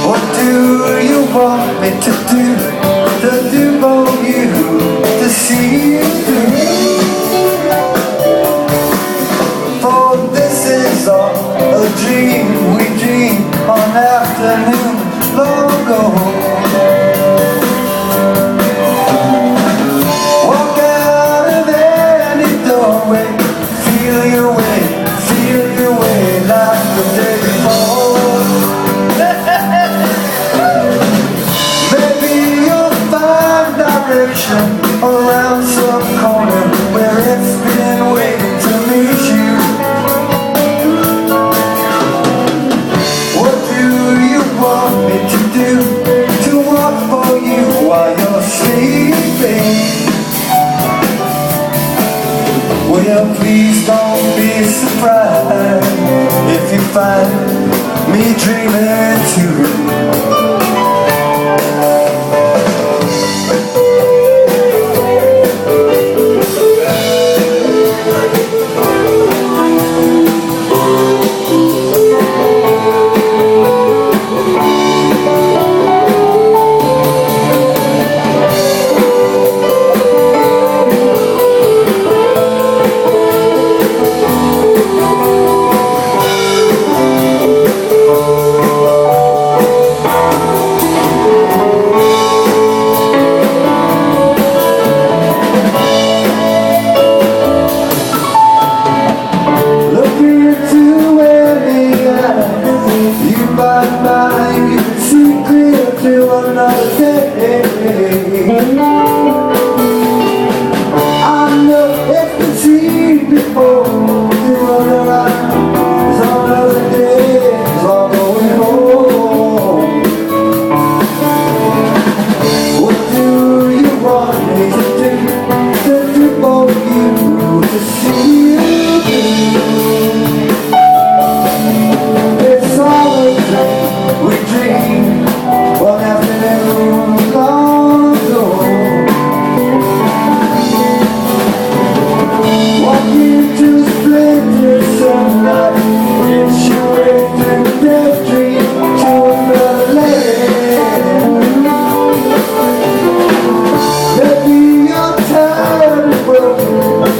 What do you want me to do for you, to see you through? For this is all a dream we dream on afternoon long ago. Walk out of any doorway, feel your way like the day before. Maybe you'll find direction around some corner where it's been waiting to meet you. What do you want me to do to walk for you while you're sleeping? Well, please don't be surprised if you find me dreaming too. You can see clear to another day. I know it's been seen before. To other eyes on other days, all going home. What do you want me to do for you, to see you through? It's all a dream we dream one afternoon long ago. Walking to splendid sunlight, it's your way through death dream to another land. Maybe you're tired and broken,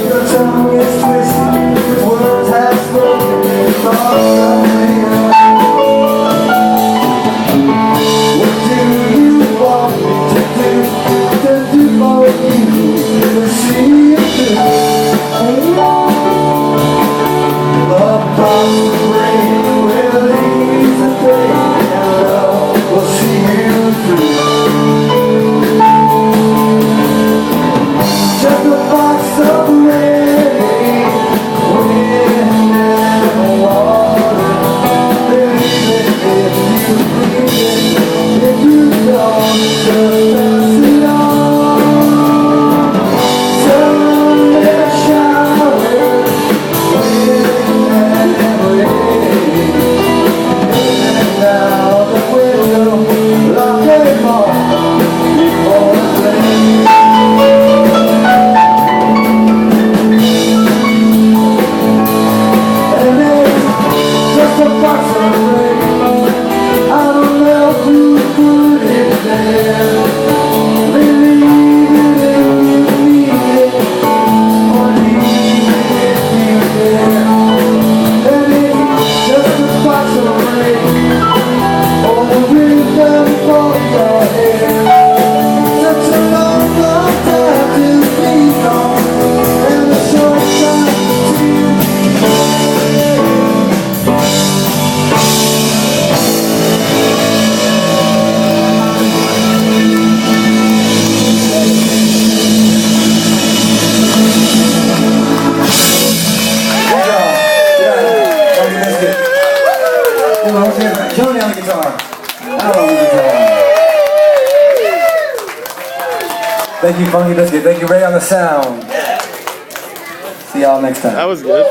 your tongue is twisted, words have spoken, thoughts are clear. What do you want me to do for you, to see you through? Across the rain where the leaves are fading, and love will see you through. Just a box of rain, wind and water. Believe it if you believe it. If you don't, just pass it on. Sunday showers, wind and rain. And out the window, lock them all before the rain. And it's just a box of rain. I don't know who put it there. Believe it if you need it, or leave it if you dare. And it's just a box of rain, or the rhythm for your hair. Such a long, long time to be gone, and a short time to Joni on the guitar. Al on the guitar. Thank you, Funky Biscuit. Thank you, Ray on the sound. See y'all next time. That was good.